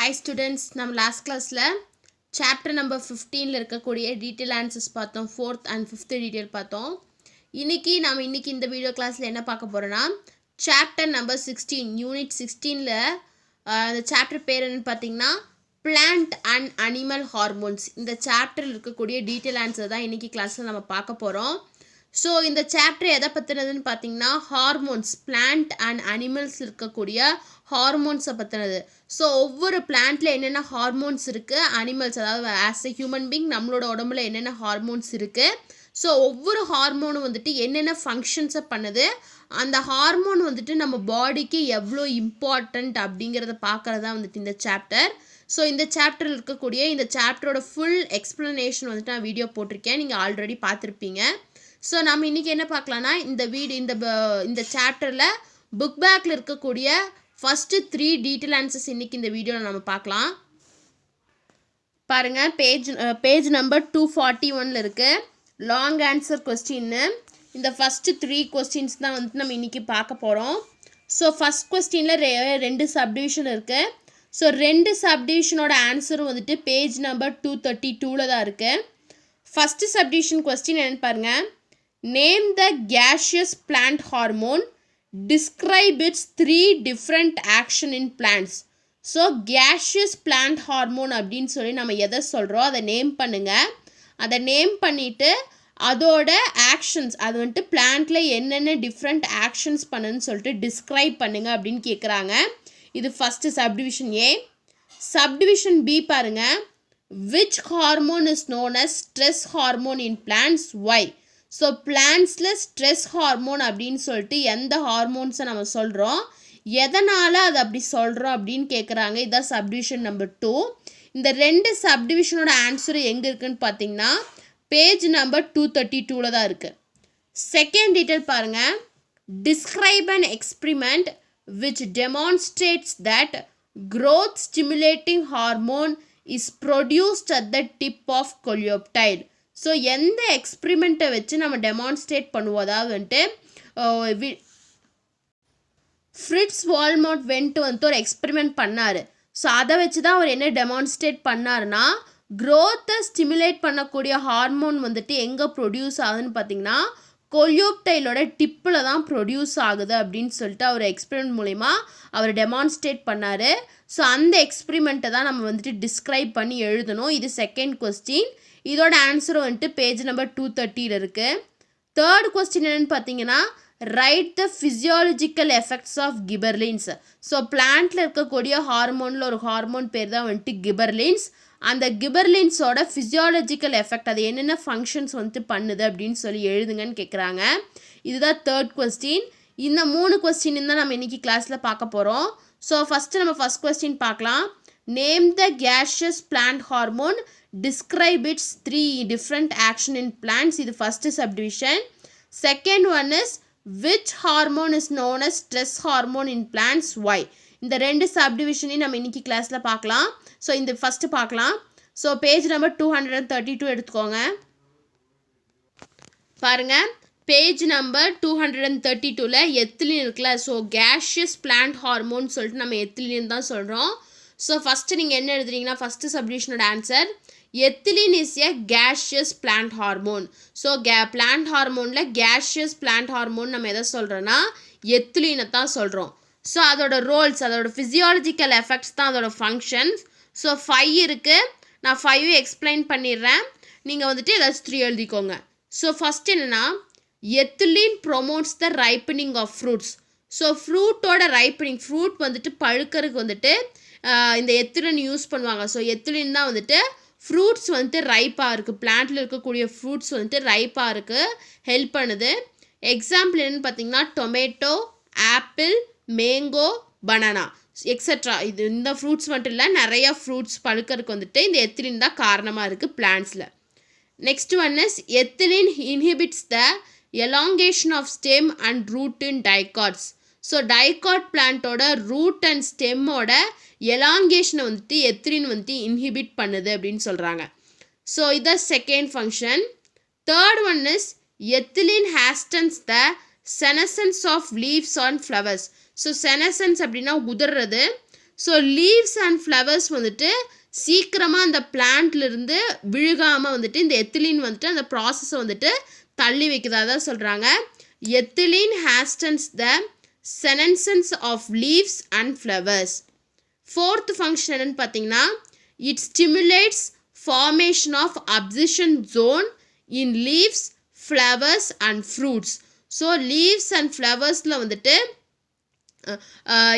Hi students, நம்ம last classல chapter number 15ல இருக்கக்கூடிய detail answers பார்த்தோம். 4th and 5th detail பார்த்தோம். இன்னைக்கு இந்த வீடியோ கிளாஸ்ல என்ன பார்க்க போறோம்னா chapter number 16 unit 16ல அந்த chapter பேர் என்னன்னு பார்த்தீங்கன்னா plant and animal hormones. இந்த chapterல இருக்கக்கூடிய detail answer தான் இன்னைக்கு கிளாஸ்ல நம்ம பார்க்க போறோம். ஸோ இந்த சாப்டர் எதை பற்றினதுன்னு பார்த்தீங்கன்னா ஹார்மோன்ஸ் பிளான்ட் அண்ட் அனிமல்ஸ் இருக்கக்கூடிய ஹார்மோன்ஸை பற்றினது. ஸோ ஒவ்வொரு பிளான்ட்டில் என்னென்ன ஹார்மோன்ஸ் இருக்குது, அனிமல்ஸ் அதாவது ஆஸ் எ ஹியூமன் பீங் நம்மளோட உடம்புல என்னென்ன ஹார்மோன்ஸ் இருக்குது, ஸோ ஒவ்வொரு ஹார்மோனும் வந்துட்டு என்னென்ன ஃபங்க்ஷன்ஸை பண்ணுது, அந்த ஹார்மோன் வந்துட்டு நம்ம பாடிக்கு எவ்வளோ இம்பார்ட்டண்ட் அப்படிங்கிறத பார்க்குறதா வந்துட்டு இந்த சாப்டர். ஸோ இந்த சாப்டரில் இருக்கக்கூடிய இந்த சாப்டரோட ஃபுல் எக்ஸ்ப்ளனேஷன் வந்துட்டு நான் வீடியோ போட்டிருக்கேன், நீங்கள் ஆல்ரெடி பார்த்துருப்பீங்க. ஸோ நம்ம இன்றைக்கி என்ன பார்க்கலான்னா இந்த சாப்டரில் புக் பேக்கில் இருக்கக்கூடிய ஃபஸ்ட்டு 3 டீட்டெயில் ஆன்சர்ஸ் இன்றைக்கி இந்த வீடியோவில் நம்ம பார்க்கலாம். பாருங்கள், பேஜ் நம்பர் 241 இருக்குது. லாங் ஆன்சர் கொஸ்டின்னு இந்த ஃபஸ்ட்டு 3 கொஸ்டின்ஸ் தான் வந்துட்டு நம்ம இன்றைக்கி பார்க்க போகிறோம். ஸோ ஃபஸ்ட் கொஸ்டினில் 2 சப்டிவிஷன் இருக்குது. ஸோ 2 சப்டிவிஷனோட ஆன்சரும் வந்துட்டு பேஜ் நம்பர் 232 தான் இருக்குது. ஃபஸ்ட்டு சப்டிவிஷன் கொஸ்டின் என்னென்னு பாருங்கள். Name the gaseous plant hormone. Describe its 3 different action in plants. So gaseous plant hormone அப்படின்னு சொல்லி நம்ம எதை சொல்கிறோம் அதை நேம் பண்ணுங்கள். அதை நேம் பண்ணிவிட்டு அதோட ஆக்ஷன்ஸ், அது வந்துட்டு பிளான்ட்டில் என்னென்ன டிஃப்ரெண்ட் ஆக்ஷன்ஸ் பண்ணுன்னு சொல்லிட்டு டிஸ்கிரைப் பண்ணுங்கள் அப்படின்னு கேட்குறாங்க. இது ஃபஸ்ட்டு சப்டிவிஷன் ஏ. சப்டிவிஷன் பி பாருங்கள். Which hormone is known as stress hormone in plants? Why? So பிளான்ட்ஸில் ஸ்ட்ரெஸ் ஹார்மோன் அப்படின்னு சொல்லிட்டு எந்த ஹார்மோன்ஸை நம்ம சொல்கிறோம், எதனால் அது அப்படி சொல்கிறோம் அப்படின்னு கேட்குறாங்க. இதுதான் சப்டிவிஷன் நம்பர் 2. இந்த 2 சப்டிவிஷனோட ஆன்சர் எங்கே இருக்குதுன்னு பார்த்தீங்கன்னா பேஜ் நம்பர் 232 தான் இருக்குது. செகண்ட் டீட்டெயில் பாருங்கள். Describe an experiment which demonstrates that growth stimulating hormone is produced at the tip of coleoptile. So எந்த எக்ஸ்பிரிமெண்ட்டை வச்சு நம்ம டெமான்ஸ்ட்ரேட் பண்ணுவோம், அதாவது வந்துட்டு ஃப்ரிட்ஸ் வால்மார்ட் வந்துட்டு ஒரு எக்ஸ்பிரிமெண்ட் பண்ணார். ஸோ அதை வச்சு தான் அவர் என்ன டெமான்ஸ்ட்ரேட் பண்ணாருன்னா க்ரோத்தை ஸ்டிமுலேட் பண்ணக்கூடிய ஹார்மோன் வந்துட்டு எங்கே ப்ரொடியூஸ் ஆகுதுன்னு பார்த்தீங்கன்னா கொலியோப்டைலோட டிப்பில் தான் ப்ரொடியூஸ் ஆகுது அப்படின்னு சொல்லிட்டு அவர் எக்ஸ்பிரிமெண்ட் மூலிமா அவர் டெமான்ஸ்ட்ரேட் பண்ணார். ஸோ அந்த எக்ஸ்பிரிமெண்ட்டை தான் நம்ம வந்துட்டு டிஸ்கிரைப் பண்ணி எழுதணும். இது செகண்ட் கொஸ்டின். இதோட ஆன்சரும் வந்துட்டு பேஜ் நம்பர் 230 இருக்குது. தேர்ட் கொஸ்டின் என்னென்னு பார்த்தீங்கன்னா right the physiological effects of gibberellins. So பிளான்ட்டில் இருக்கக்கூடிய ஹார்மோனில் ஒரு ஹார்மோன் பேர் தான் வந்துட்டு கிபர்லின்ஸ். அந்த கிபர்லின்ஸோட ஃபிசியாலஜிக்கல் எஃபெக்ட், அது என்னென்ன ஃபங்க்ஷன்ஸ் வந்துட்டு பண்ணுது அப்படின்னு சொல்லி எழுதுங்கன்னு கேட்குறாங்க. இதுதான் தேர்ட் கொஸ்டின். இந்த 3 கொஸ்டின் தான் நம்ம இன்றைக்கி கிளாஸில் பார்க்க போகிறோம். ஸோ ஃபஸ்ட்டு நம்ம ஃபஸ்ட் கொஸ்டின் பார்க்கலாம். Name the gaseous plant hormone. Describe its 3 different action in plants. இது first subdivision. Second one is which hormone is known as stress hormone in plants? Why? இந்த 2 சப்டிவிஷனையும் நம்ம இன்றைக்கி கிளாஸில் பார்க்கலாம். ஸோ இந்த first பார்க்கலாம். ஸோ பேஜ் நம்பர் 232 எடுத்துக்கோங்க. பாருங்கள், பேஜ் நம்பர் 232ல் எத்திலின் இருக்குல்ல. ஸோ gaseous plant hormone சொல்லிட்டு நம்ம எத்திலின் தான் சொல்கிறோம். ஸோ ஃபஸ்ட்டு நீங்கள் என்ன எழுதுறீங்கன்னா ஃபஸ்ட்டு சப்டிவிஷனோட answer ethylene is a gaseous plant hormone. So plant ஹார்மோனில் gaseous plant hormone நம்ம எதை சொல்கிறோன்னா எத்திலினை தான் சொல்கிறோம். ஸோ அதோட ரோல்ஸ், அதோட ஃபிசியாலஜிக்கல் எஃபெக்ட்ஸ் தான் அதோட ஃபங்க்ஷன்ஸ். ஸோ 5 இருக்குது, நான் 5 எக்ஸ்பிளைன் பண்ணிடுறேன், நீங்கள் வந்துட்டு ஏதாச்சும் 3 எழுதிக்கோங்க. ஸோ ஃபஸ்ட் என்னென்னா ethylene promotes the ripening of fruits. So ஃப்ரூட்டோட ரைப்பனிங், ஃப்ரூட் வந்துட்டு பழுக்கிறதுக்கு வந்துட்டு இந்த எத்திலின் யூஸ் பண்ணுவாங்க. ஸோ எத்திலின் தான் வந்துட்டு ஃப்ரூட்ஸ் வந்துட்டு ரைப்பாக இருக்குது, பிளான்ட்டில் இருக்கக்கூடிய ஃப்ரூட்ஸ் வந்துட்டு ரைப்பாக இருக்குது ஹெல்ப் பண்ணுது. எக்ஸாம்பிள் என்னென்னு பார்த்தீங்கன்னா tomato, apple, mango, banana extra. இந்த ஃப்ரூட்ஸ் மட்டும் இல்லை, நிறையா ஃப்ரூட்ஸ் பழுக்கிறதுக்கு வந்துட்டு இந்த எத்திலின் தான் காரணமாக இருக்குது பிளான்ட்ஸில். Next one is ethylene inhibits the elongation of stem and root in dicots. So dicot பிளான்ட்டோட ரூட் அண்ட் ஸ்டெம்மோட எலாங்கேஷனை வந்துட்டு எத்திலின் வந்துட்டு இன்ஹிபிட் பண்ணுது அப்படின்னு சொல்கிறாங்க. ஸோ இதான் second function. Third one is ethylene hastens the senescence of leaves on flowers. So senescence அப்படின்னா உதிர்றது. ஸோ லீவ்ஸ் அண்ட் ஃப்ளவர்ஸ் வந்துட்டு சீக்கிரமாக அந்த பிளான்ட்லேருந்து விழுகாமல் வந்துட்டு இந்த எத்திலீன் வந்துட்டு அந்த ப்ராசஸை வந்துட்டு தள்ளி வைக்கிறதா தான் சொல்கிறாங்க. Ethylene hastens the senescence of leaves and flowers. Fourth function என்னன்னு பார்த்தீங்கன்னா, it stimulates formation of abscission zone in leaves, flowers and fruits. So leaves and ஃப்ளவர்ஸில் வந்துட்டு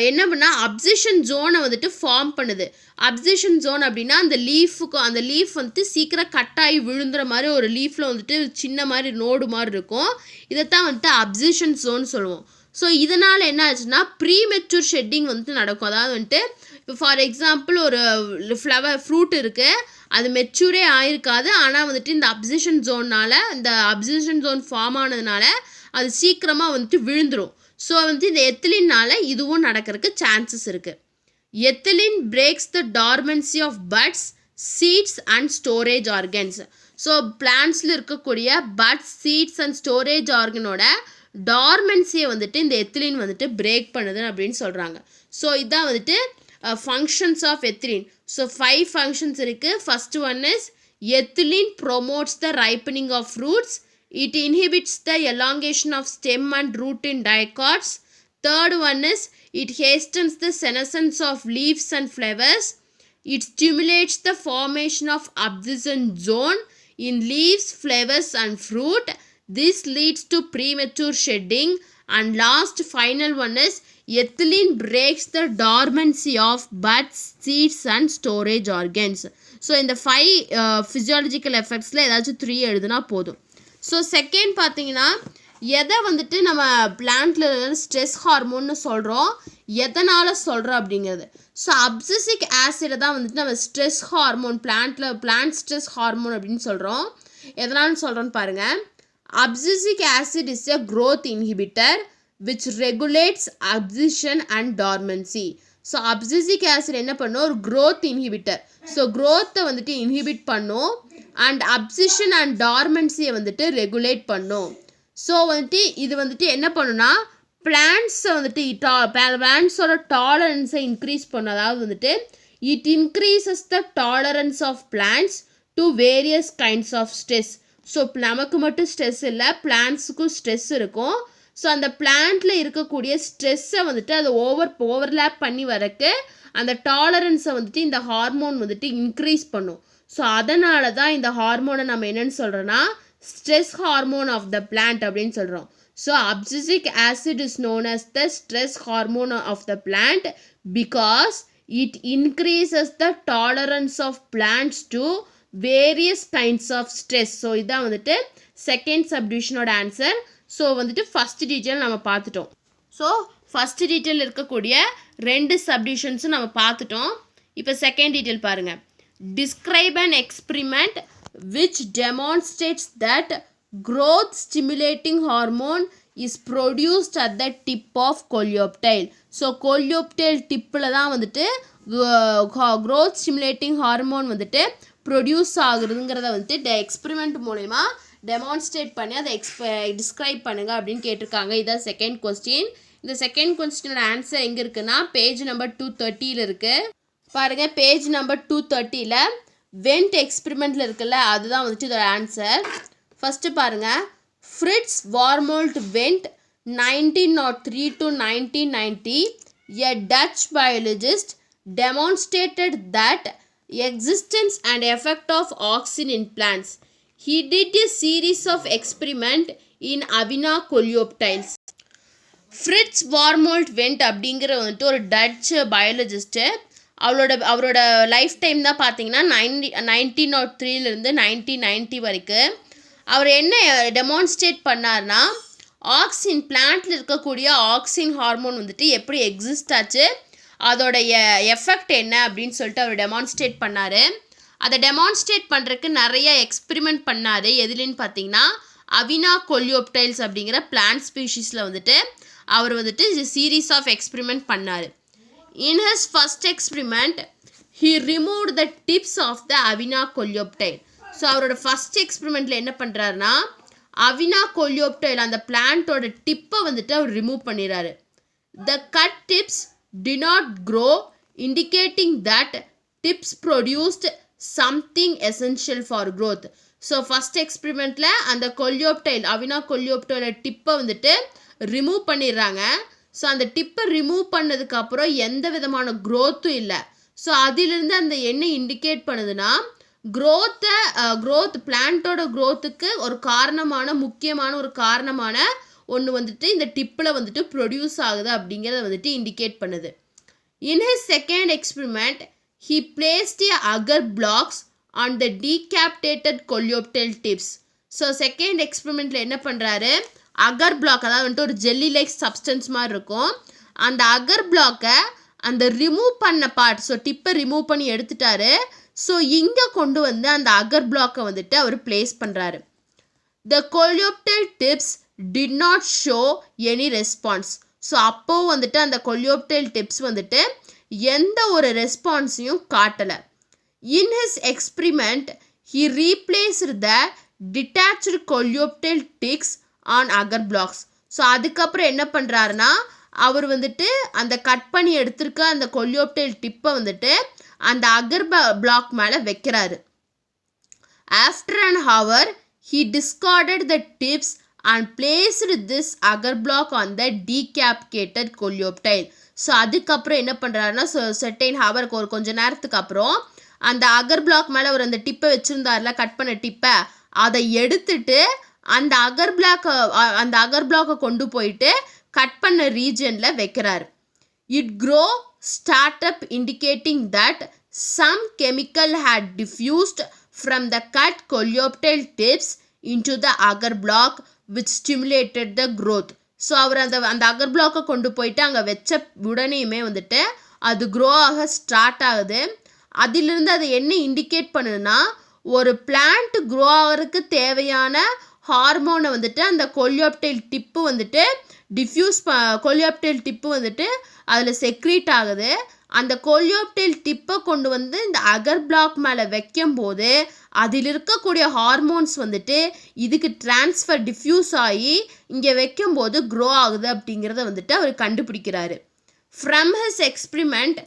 என்ன பண்ணால் அப்சிஷன் ஜோனை வந்துட்டு ஃபார்ம் பண்ணுது. அப்சிஷன் ஜோன் அப்படின்னா அந்த லீஃப் வந்துட்டு சீக்கிரம் கட்டாகி விழுந்துற மாதிரி ஒரு லீஃபில் வந்துட்டு சின்ன மாதிரி நோடு மாதிரி இருக்கும். இதைத்தான் வந்துட்டு அப்சிஷன் ஜோன் சொல்லுவோம். ஸோ இதனால் என்ன ஆச்சுன்னா ப்ரீமெச்சூர் ஷெட்டிங் வந்துட்டு நடக்கும். அதாவது வந்துட்டு இப்போ ஃபார் எக்ஸாம்பிள் ஒரு ஃப்ரூட் இருக்குது, அது மெச்சூரே ஆயிருக்காது, ஆனால் வந்துட்டு இந்த அப்சிஷன் ஜோன் ஃபார்ம் ஆனதுனால அது சீக்கிரமாக வந்துட்டு விழுந்துடும். ஸோ வந்துட்டு இந்த எத்திலினால் இதுவும் நடக்கிறதுக்கு சான்சஸ் இருக்குது. Ethylene breaks the dormancy of buds, seeds and storage organs. So பிளான்ட்ஸில் இருக்கக்கூடிய பட்ஸ், சீட்ஸ் அண்ட் ஸ்டோரேஜ் ஆர்கனோட டார்மன்சியை வந்துட்டு இந்த எத்திலின் வந்துட்டு பிரேக் பண்ணுது அப்படின்னு சொல்கிறாங்க. ஸோ இதுதான் வந்துட்டு functions of ethylene. So 5 functions இருக்குது. First one is ethylene promotes the ripening of fruits. It inhibits the elongation of stem and root in dicots. Third one is it hastens the senescence of leaves and flowers. It stimulates the formation of abscission zone in leaves, flowers and fruit. This leads to premature shedding. And last final one is ethylene breaks the dormancy of buds, seeds and storage organs. So in the 5 physiological effects la edachum 3 எழுதுனா போதும். So second பார்த்தீங்கன்னா எதை வந்துட்டு நம்ம பிளான்ட்டில் stress ஹார்மோன்னு சொல்கிறோம், எதனால் சொல்கிறோம் அப்படிங்கிறது. ஸோ அப்சிசிக் ஆசிடை தான் வந்துட்டு நம்ம stress hormone plant stress hormone அப்படின்னு சொல்கிறோம். எதனால்னு சொல்கிறோன்னு பாருங்கள். Abscisic acid is a growth inhibitor which regulates abscission and dormancy. So abscisic acid என்ன பண்ணும், ஒரு க்ரோத் இன்ஹிபிட்டர். ஸோ க்ரோத்தை வந்துட்டு இன்ஹிபிட் பண்ணும் அண்ட் அப்சிஷன் அண்ட் டார்மன்சியை வந்துட்டு ரெகுலேட் பண்ணும். ஸோ வந்துட்டு இது வந்துட்டு என்ன பண்ணுன்னா பிளான்ட்ஸை வந்துட்டு பிளான்ட்ஸோட டாலரன்ஸை இன்க்ரீஸ் பண்ணும். அதாவது வந்துட்டு it increases the tolerance of plants to various kinds of stress. So நமக்கு மட்டும் ஸ்ட்ரெஸ் இல்லை, பிளான்ட்ஸுக்கும் ஸ்ட்ரெஸ் இருக்கும். ஸோ அந்த பிளான்ட்டில் இருக்கக்கூடிய ஸ்ட்ரெஸ்ஸை வந்துட்டு அதை ஓவர்லேப் பண்ணி வரக்கு அந்த டாலரன்ஸை வந்துட்டு இந்த ஹார்மோன் வந்துட்டு இன்க்ரீஸ் பண்ணும். ஸோ அதனால தான் இந்த ஹார்மோனை நம்ம என்னென்னு சொல்கிறோன்னா stress hormone of the plant அப்படின்னு சொல்கிறோம். So abscisic acid is known as the stress hormone of the plant because it increases the tolerance of plants to various kinds of stress. So இதான் வந்துட்டு செகண்ட் சப்டிவிஷனோட answer. So வந்துட்டு first detail நம்ம பார்த்துட்டோம். So first detail இருக்கக்கூடிய 2 சப்டிவிஷன்ஸும் நம்ம பார்த்துட்டோம். இப்போ செகண்ட் டீட்டெயில் பாருங்கள். Describe an experiment which demonstrates that growth stimulating hormone is produced at the tip of coleoptile. So coleoptile tipல தான் வந்துட்டு growth stimulating hormone வந்துட்டு ப்ரொடியூஸ் ஆகுறதுங்கிறத வந்துட்டு எக்ஸ்பெரிமெண்ட் மூலமா டெமான்ஸ்ட்ரேட் பண்ணி அதை டிஸ்கிரைப் பண்ணுங்க அப்படின்னு கேட்டிருக்காங்க. இதான் செகண்ட் கொஸ்டின். இந்த செகண்ட் கொஸ்டினோட ஆன்சர் எங்கே இருக்குன்னா பேஜ் நம்பர் 230 இருக்குது. பாருங்கள், பேஜ் நம்பர் 230 வெண்ட் எக்ஸ்பெரிமெண்ட்டில் இருக்குல்ல, அதுதான் வந்துட்டு இதோட ஆன்சர். ஃபஸ்ட்டு பாருங்கள், Fritz Warmolt went 1903 to 1990 a Dutch biologist demonstrated that existence and effect of auxin in plants. He did a series of experiments in Avina coleoptiles. Frits Warmolt Went அப்படிங்கிற வந்துட்டு ஒரு Dutch biologist. அவரோட life time தான் பார்த்தீங்கன்னா 1903 1990 வரைக்கும். அவர் என்ன demonstrate பண்ணார்னா auxin பிளான்ட்டில் இருக்கக்கூடிய ஆக்சின் ஹார்மோன் வந்துட்டு எப்படி எக்ஸிஸ்ட் ஆச்சு, அதோடைய எஃபெக்ட் என்ன அப்படின்னு சொல்லிட்டு அவர் டெமான்ஸ்ட்ரேட் பண்ணார். அதை டெமான்ஸ்ட்ரேட் பண்ணுறதுக்கு நிறைய எக்ஸ்பெரிமெண்ட் பண்ணார். எதுலன்னு பார்த்தீங்கன்னா அவினா கொலியோப்டைல்ஸ் அப்படிங்கிற பிளான்ட் ஸ்பீஷீஸில் வந்துட்டு அவர் வந்துட்டு சீரீஸ் ஆஃப் எக்ஸ்பெரிமெண்ட் பண்ணார். In his first experiment he removed the tips of the Avena coleoptile. So அவரோட ஃபர்ஸ்ட் எக்ஸ்பெரிமெண்ட்டில் என்ன பண்ணுறாருனா அவினா கொலியோப்டைல் அந்த பிளான்ட்டோட டிப்பை வந்துட்டு அவர் ரிமூவ் பண்ணிடுறாரு. The cut tips did not grow indicating that tips produced something essential for growth. So first எக்ஸ்பெரிமெண்ட்டில் அந்த கொல்லியோப்டைல் அவினா கொல்லியோப்டைல டிப்பை வந்துட்டு ரிமூவ் பண்ணிடுறாங்க. ஸோ அந்த டிப்பை ரிமூவ் பண்ணதுக்கப்புறம் எந்த விதமான க்ரோத்தும் இல்லை. ஸோ அதிலிருந்து அந்த என்ன இண்டிகேட் பண்ணுதுன்னா க்ரோத் பிளான்ட்டோட க்ரோத்துக்கு ஒரு முக்கியமான ஒரு காரணமான ஒன்று வந்துட்டு இந்த டிப்பில் வந்துட்டு ப்ரொடியூஸ் ஆகுது அப்படிங்கிறத வந்துட்டு இண்டிகேட் பண்ணுது. In his second experiment, he placed the agar blocks on the decapitated coleoptile tips. So second எக்ஸ்பெரிமெண்ட்டில் என்ன பண்ணுறாரு, அகர் பிளாக் அதாவது வந்துட்டு ஒரு ஜெல்லி லைக் சப்ஸ்டன்ஸ் மாதிரி இருக்கும். அந்த அகர் பிளாக்கை அந்த ரிமூவ் பண்ண பார்ட், ஸோ டிப்பை ரிமூவ் பண்ணி எடுத்துட்டாரு. ஸோ இங்கே கொண்டு வந்து அந்த அகர் பிளாக்கை வந்துட்டு அவர் பிளேஸ் பண்ணுறாரு. The coleoptile tips did not show any response. So அப்போவும் வந்துட்டு அந்த கொல்லியோப்டைல் டிப்ஸ் வந்துட்டு எந்த ஒரு ரெஸ்பான்ஸையும் காட்டலை. In his experiment he replaced the detached coleoptile tips on agar blocks. So அதுக்கப்புறம் என்ன பண்ணுறாருன்னா அவர் வந்துட்டு அந்த கட் பண்ணி எடுத்திருக்க அந்த கொல்லியோப்டைல் டிப்பை வந்துட்டு அந்த அகர் பிளாக் மேலே வைக்கிறாரு. After an hour he discarded the tips and placed this agar block on the decapitated coleoptile. So அதுக்கப்புறம் என்ன பண்ணுறாருன்னா செர்டைன் ஹவருக்கு ஒரு கொஞ்சம் நேரத்துக்கு அப்புறம் அந்த அகர் பிளாக் மேலே ஒரு அந்த டிப்பை வச்சுருந்தார்ல, கட் பண்ண டிப்பை, அதை எடுத்துட்டு அந்த அகர் பிளாக்கை கொண்டு போயிட்டு கட் பண்ண ரீஜனில் வைக்கிறார். It grow start up indicating that some chemical had diffused from the cut coleoptile tips into the agar block which stimulated the growth. So அவர் அந்த அகர் பிளாக்கை கொண்டு போயிட்டு அங்கே வச்ச உடனேயுமே வந்துட்டு அது க்ரோ ஆக ஸ்டார்ட் ஆகுது. அதிலிருந்து அது என்ன இண்டிகேட் பண்ணுதுன்னா ஒரு பிளான்ட் க்ரோ ஆகிறதுக்கு தேவையான ஹார்மோனை வந்துட்டு அந்த கொல்லியோப்டைல் டிப்பு வந்துட்டு கொல்லியோப்டைல் டிப்பு வந்துட்டு அதில் செக்ரீட் ஆகுது. அந்த கொல்லியோப்டைல் டிப்பை கொண்டு வந்து இந்த அகர் பிளாக் மேலே வைக்கும் போது அதில் இருக்கக்கூடிய ஹார்மோன்ஸ் வந்துட்டு இதுக்கு டிஃப்யூஸ் ஆகி இங்கே வைக்கும்போது க்ரோ ஆகுது அப்படிங்கிறத வந்துட்டு அவர் கண்டுபிடிக்கிறாரு. From his experiment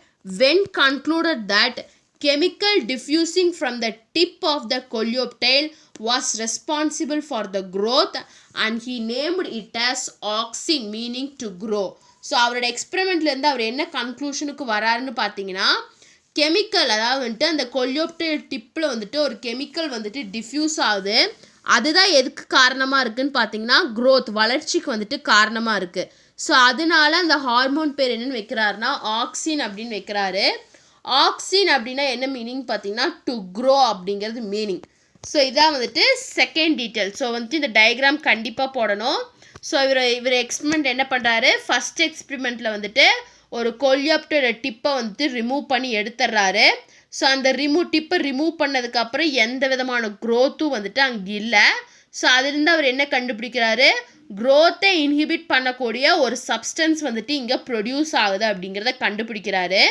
Went concluded that chemical diffusing from the tip of the coleoptile was responsible for the growth and he named it as auxin, meaning to grow. So அவரோட எக்ஸ்பெரிமெண்ட்லேருந்து அவர் என்ன கன்க்ளூஷனுக்கு வராருன்னு பார்த்தீங்கன்னா கெமிக்கல், அதாவது வந்துட்டு அந்த கொல்லியோப்டைல் டிப்பில் வந்துட்டு ஒரு கெமிக்கல் வந்துட்டு டிஃப்யூஸ் ஆகுது. அதுதான் எதுக்கு காரணமாக இருக்குதுன்னு பார்த்தீங்கன்னா க்ரோத், வளர்ச்சிக்கு வந்துட்டு காரணமாக இருக்குது. ஸோ அதனால அந்த ஹார்மோன் பேர் என்னென்னு வைக்கிறாருன்னா ஆக்சின் அப்படின்னு வைக்கிறாரு. ஆக்சின் அப்படின்னா என்ன மீனிங் பார்த்தீங்கன்னா டு க்ரோ அப்படிங்கிறது மீனிங். ஸோ இதான் வந்துட்டு செகண்ட் டீட்டெயில். ஸோ வந்துட்டு இந்த டயக்ராம் கண்டிப்பாக போடணும். ஸோ இவர் எக்ஸ்பெரிமெண்ட் என்ன பண்ணுறாரு, ஃபஸ்ட் எக்ஸ்பெரிமெண்ட்டில் வந்துட்டு ஒரு கொல்லியோப்டைல் டிப்பை வந்துட்டு ரிமூவ் பண்ணி எடுத்துடுறாரு. ஸோ அந்த டிப்பை ரிமூவ் பண்ணதுக்கப்புறம் எந்த விதமான க்ரோத்தும் வந்துட்டு அங்கே இல்லை. ஸோ அதுலேருந்து அவர் என்ன கண்டுபிடிக்கிறாரு, க்ரோத்தை இன்ஹிபிட் பண்ணக்கூடிய ஒரு சப்ஸ்டன்ஸ் வந்துட்டு இங்கே ப்ரொடியூஸ் ஆகுது அப்படிங்கிறத கண்டுபிடிக்கிறாரு.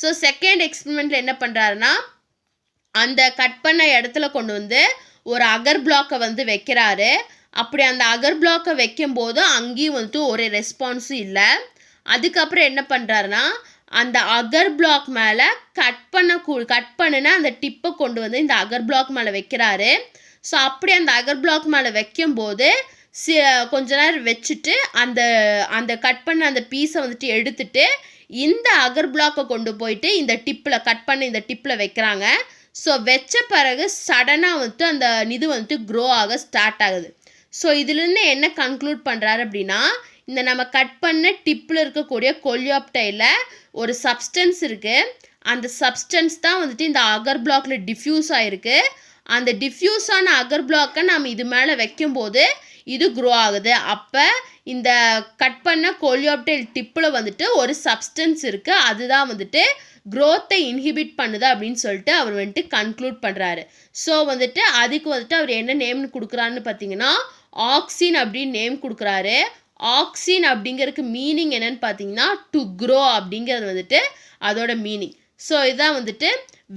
ஸோ செகண்ட் எக்ஸ்பெரிமெண்ட்டில் என்ன பண்ணுறாருன்னா அந்த கட் பண்ண இடத்துல கொண்டு வந்து ஒரு அகர் பிளாக்கை வந்து வைக்கிறாரு. அப்படி அந்த அகர் பிளாக்கை வைக்கும்போது அங்கேயும் வந்துட்டு ஒரு ரெஸ்பான்ஸும் இல்லை. அதுக்கப்புறம் என்ன பண்ணுறாருன்னா அந்த அகர் பிளாக் மேலே கட் பண்ணுனா அந்த டிப்பை கொண்டு வந்து இந்த அகர் பிளாக் மேலே வைக்கிறாரு. ஸோ அப்படி அந்த அகர் பிளாக் மேலே வைக்கும்போது கொஞ்ச நேரம் வச்சுட்டு அந்த கட் பண்ண அந்த பீஸை வந்துட்டு எடுத்துட்டு இந்த அகர் பிளாக்கை கொண்டு போயிட்டு இந்த டிப்பில் கட் பண்ண இந்த டிப்பில் வைக்கிறாங்க. ஸோ வச்ச பிறகு சடனாக வந்துட்டு அந்த இது வந்துட்டு க்ரோ ஆக ஸ்டார்ட் ஆகுது. ஸோ இதுலேருந்து என்ன கன்க்ளூட் பண்ணுறாரு அப்படின்னா இந்த நம்ம கட் பண்ண டிப்பில் இருக்கக்கூடிய கொல்லியோப்டைலில் ஒரு சப்ஸ்டன்ஸ் இருக்குது. அந்த சப்ஸ்டன்ஸ் தான் வந்துட்டு இந்த அகர் பிளாக்ல டிஃப்யூஸ் ஆகிருக்கு. அந்த டிஃப்யூஸ் ஆன அகர் பிளாக்கை நம்ம இது மேலே வைக்கும்போது இது க்ரோ ஆகுது. அப்போ இந்த கட் பண்ண கொல்லியோப்டைல் டிப்பில் வந்துட்டு ஒரு சப்ஸ்டன்ஸ் இருக்குது, அதுதான் வந்துட்டு க்ரோத்தை இன்ஹிபிட் பண்ணுது அப்படின்னு சொல்லிட்டு அவர் வந்துட்டு கன்க்ளூட் பண்ணுறாரு. ஸோ வந்துட்டு அதுக்கு வந்துட்டு அவர் என்ன நேம்னு கொடுக்குறாருன்னு பார்த்தீங்கன்னா ஆக்சின் அப்படின்னு நேம் கொடுக்குறாரு. ஆக்சின் அப்படிங்கிறதுக்கு மீனிங் என்னன்னு பார்த்தீங்கன்னா டு க்ரோ அப்படிங்கிறது வந்துட்டு அதோட மீனிங். ஸோ இதான் வந்துட்டு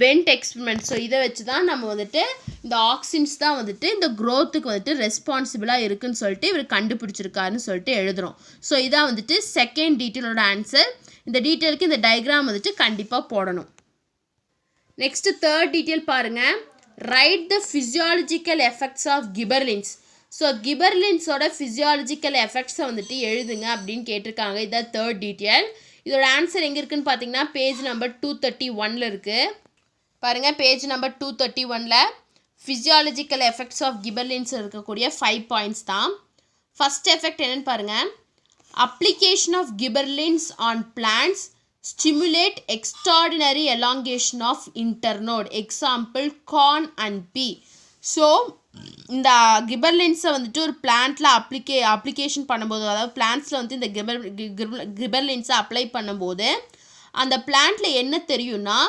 வெண்ட் எக்ஸ்பெரிமெண்ட். ஸோ இதை வச்சு தான் நம்ம வந்துட்டு இந்த ஆக்சின்ஸ் தான் வந்துட்டு இந்த க்ரோத்துக்கு வந்துட்டு ரெஸ்பான்சிபிளாக இருக்குன்னு சொல்லிட்டு இவர் கண்டுபிடிச்சிருக்காருன்னு சொல்லிட்டு எழுதுகிறோம். ஸோ இதான் வந்துட்டு செகண்ட் டீட்டெயிலோட ஆன்சர். இந்த டீட்டெயிலுக்கு இந்த டயக்ராம் வந்துட்டு கண்டிப்பாக போடணும். நெக்ஸ்ட் தேர்ட் டீட்டெயில் பாருங்கள். Write the physiological effects of gibberellins. So கிபர்லின்ஸோட ஃபிசியாலஜிக்கல் எஃபெக்ட்ஸை வந்துட்டு எழுதுங்க அப்படின்னு கேட்டிருக்காங்க. இதான் தேர்ட் டீட்டெயில். இதோட ஆன்சர் எங்கே இருக்குதுன்னு பார்த்தீங்கன்னா பேஜ் நம்பர் 231 இருக்குது. பாருங்கள், page number 231 physiological effects of gibberellins இருக்கக்கூடிய 5 பாயிண்ட்ஸ் தான். ஃபஸ்ட் எஃபெக்ட் என்னென்னு பாருங்கள். Application of gibberellins on plants stimulate extraordinary elongation of internode. Example corn and pea. So இந்த கிபர்லின்ஸை வந்துட்டு ஒரு பிளான்ட்டில் அப்ளிகேஷன் பண்ணும்போது, அதாவது பிளான்ட்ஸில் வந்து இந்த கிபர்லின்ஸை அப்ளை பண்ணும்போது அந்த பிளான்ட்டில் என்ன தெரியும்னா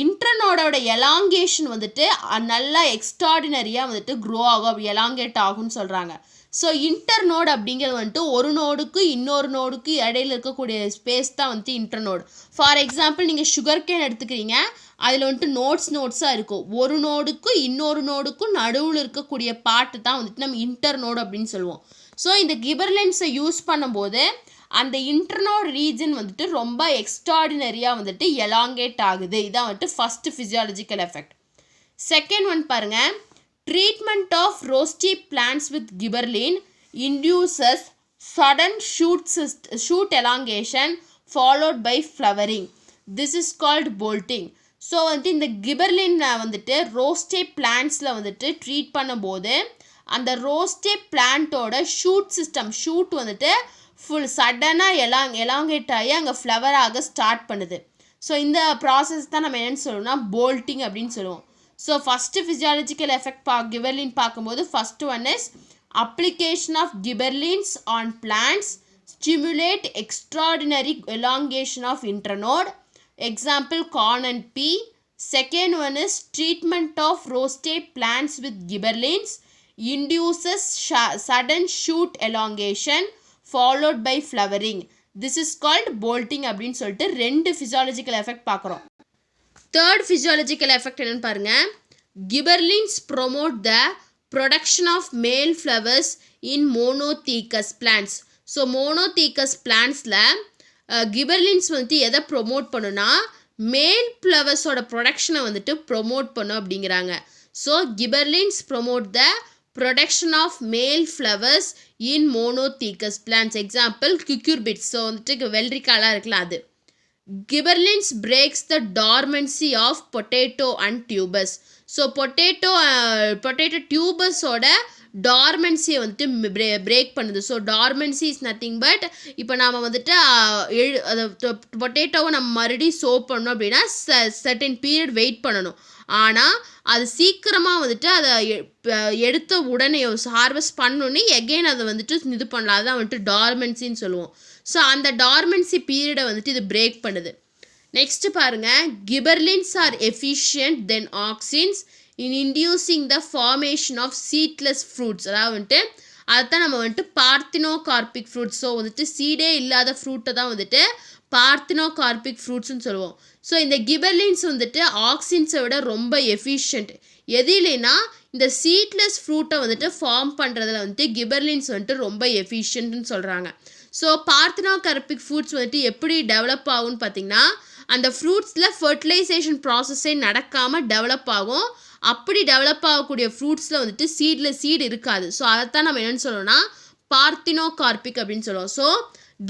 இன்டர்னோடோட எலாங்கேஷன் வந்துட்டு நல்லா எக்ஸ்ட்ராடினரியாக வந்துட்டு க்ரோ ஆகும், எலாங்கேட் ஆகும்னு சொல்கிறாங்க. ஸோ இன்டர்னோட் அப்படிங்கிறது வந்துட்டு ஒரு நோடுக்கு இன்னொரு நோடுக்கு இடையில இருக்கக்கூடிய ஸ்பேஸ் தான் வந்துட்டு இன்டர்னோடு. ஃபார் எக்ஸாம்பிள் நீங்கள் சுகர் கேன் எடுத்துக்கிறீங்க, அதில் வந்துட்டு நோட்ஸாக இருக்கும். ஒரு நோடுக்கு இன்னொரு நோடுக்கும் நடுவில் இருக்கக்கூடிய பாட்டு தான் வந்துட்டு நம்ம இன்டர்னோடு அப்படின்னு சொல்லுவோம். ஸோ இந்த கிபர்லின்ஸை யூஸ் பண்ணும்போது அந்த இன்டர்னோட் ரீஜன் வந்துட்டு ரொம்ப எக்ஸ்ட்ராடினரியாக வந்துட்டு எலாங்கேட் ஆகுது. இதான் வந்துட்டு first physiological effect. Second one பாருங்கள். Treatment of roasty plants with gibberellin induces sudden shoot elongation followed by flowering. This is called bolting. So வந்துட்டு இந்த கிபர்லின் வந்துட்டு ரோஸ்டே பிளான்ட்ஸில் வந்துட்டு ட்ரீட் பண்ணும்போது அந்த ரோஸ்டே பிளான்ட்டோட ஷூட் வந்துட்டு ஃபுல் சடனாக எலாங்கேட் ஆகி அங்கே ஃப்ளவராக ஸ்டார்ட் பண்ணுது. ஸோ இந்த ப்ராசஸ் தான் நம்ம என்னென்னு சொல்லணும்னா போல்ட்டிங் அப்படின்னு சொல்லுவோம். So first physiological effect gibberellin பார்க்கும்போது first one is application of gibberellins on plants stimulate extraordinary elongation of internode. Example corn and pea. Second one is treatment of rosette plants with gibberellins induces sudden shoot elongation followed by flowering. This is called bolting அப்படின்னு சொல்லிட்டு 2 physiological effect பார்க்குறோம். Third physiological effect என்னென்னு பாருங்கள். Gibberellins promote the production of male flowers in monoecious plants. So monoecious பிளான்ட்ஸில் gibberellins வந்துட்டு எதை promote பண்ணுன்னா மேல் ஃப்ளவர்ஸோட ப்ரொடக்ஷனை வந்துட்டு ப்ரொமோட் பண்ணும் அப்படிங்கிறாங்க. So gibberellins promote the production of male flowers in monoecious plants. Example cucurbits. So வந்துட்டு வெள்ளரிக்காலாம் இருக்குல்ல அது. Gibberellins breaks the dormancy of potato and tubers. So potato டியூபர்ஸோட டார்மென்சியை வந்துட்டு பிரேக் பண்ணுது. So dormancy is nothing but இப்போ நாம் வந்துட்டு பொட்டேட்டோவை நம்ம மறுபடியும் சோப் பண்ணணும் அப்படின்னா சர்டன் பீரியட் வெயிட் பண்ணணும். ஆனால் அது சீக்கிரமாக வந்துட்டு அதை எடுத்த உடனே ஹார்வெஸ்ட் பண்ணோன்னே எகெயின் அதை வந்துட்டு இது பண்ணலாம். அதுதான் வந்துட்டு டார்மென்சின்னு சொல்லுவோம். ஸோ அந்த டார்மென்சி பீரியடை வந்துட்டு இது பிரேக் பண்ணுது. நெக்ஸ்ட்டு பாருங்கள். Gibberellins are efficient then auxins in inducing the formation of seedless fruits. அதாவது வந்துட்டு அதுதான் நம்ம வந்துட்டு பார்த்தினோகார்பிக் ஃப்ரூட்ஸ். ஸோ வந்துட்டு சீடே இல்லாத ஃப்ரூட்டை தான் வந்துட்டு பார்த்தினோகார்பிக் ஃப்ரூட்ஸ்னு சொல்லுவோம். ஸோ இந்த கிபர்லின்ஸ் வந்துட்டு ஆக்சின்ஸை விட ரொம்ப எஃபிஷியன்ட். எது இல்லைன்னா இந்த சீட்லெஸ் ஃப்ரூட்டை வந்துட்டு ஃபார்ம் பண்ணுறதுல வந்துட்டு கிபர்லின்ஸ் வந்துட்டு ரொம்ப எஃபிஷியன்ட்னு சொல்கிறாங்க. ஸோ பார்த்தினோகார்பிக் ஃப்ரூட்ஸ் வந்துட்டு எப்படி டெவலப் ஆகும்னு பார்த்திங்கன்னா அந்த ஃப்ரூட்ஸில் ஃபர்டிலைசேஷன் ப்ராசஸே நடக்காமல் டெவலப் ஆகும். அப்படி டெவலப் ஆகக்கூடிய ஃப்ரூட்ஸில் வந்துட்டு சீடு இருக்காது. ஸோ அதைத்தான் நம்ம என்னென்னு சொல்லணும்னா பார்த்தினோகார்பிக் அப்படின்னு சொல்லுவோம். So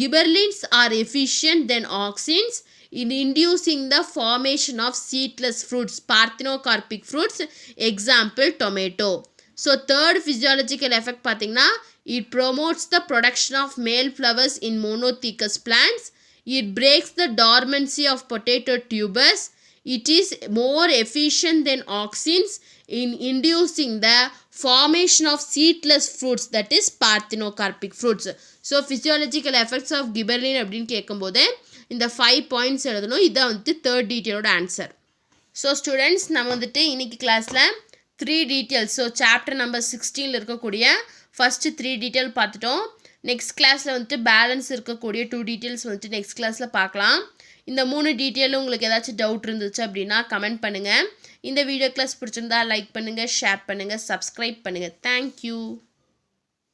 gibberellins are efficient then auxins in inducing the formation of seedless fruits, parthenocarpic fruits, example tomato. So third physiological effect பார்த்தீங்கன்னா it promotes the production of male flowers in monothecous plants. It breaks the dormancy of potato tubers. It is more efficient than auxins in inducing the formation of seedless fruits, that is parthenocarpic fruits. So physiological effects of gibberellin அப்படின்னு கேட்கும்போது இந்த 5 points எழுதணும். இதான் வந்துட்டு third டீட்டெயிலோட answer. So students நம்ம வந்துட்டு இன்றைக்கி கிளாஸில் 3 டீட்டெயில்ஸ், ஸோ சாப்டர் நம்பர் 16 இருக்கக்கூடிய ஃபஸ்ட்டு 3 டீட்டெயில் பார்த்துட்டோம். நெக்ஸ்ட் கிளாஸில் வந்துட்டு பேலன்ஸ் இருக்கக்கூடிய 2 டீட்டெயில்ஸ் வந்துட்டு நெக்ஸ்ட் கிளாஸில் பார்க்கலாம். இந்த 3 டீட்டெயிலும் உங்களுக்கு ஏதாச்சும் டவுட் இருந்துச்சு அப்படின்னா கமெண்ட் பண்ணுங்கள். இந்த வீடியோ கிளாஸ் பிடிச்சிருந்தா லைக் பண்ணுங்கள், ஷேர் பண்ணுங்கள், சப்ஸ்கிரைப் பண்ணுங்கள். தேங்க்யூ.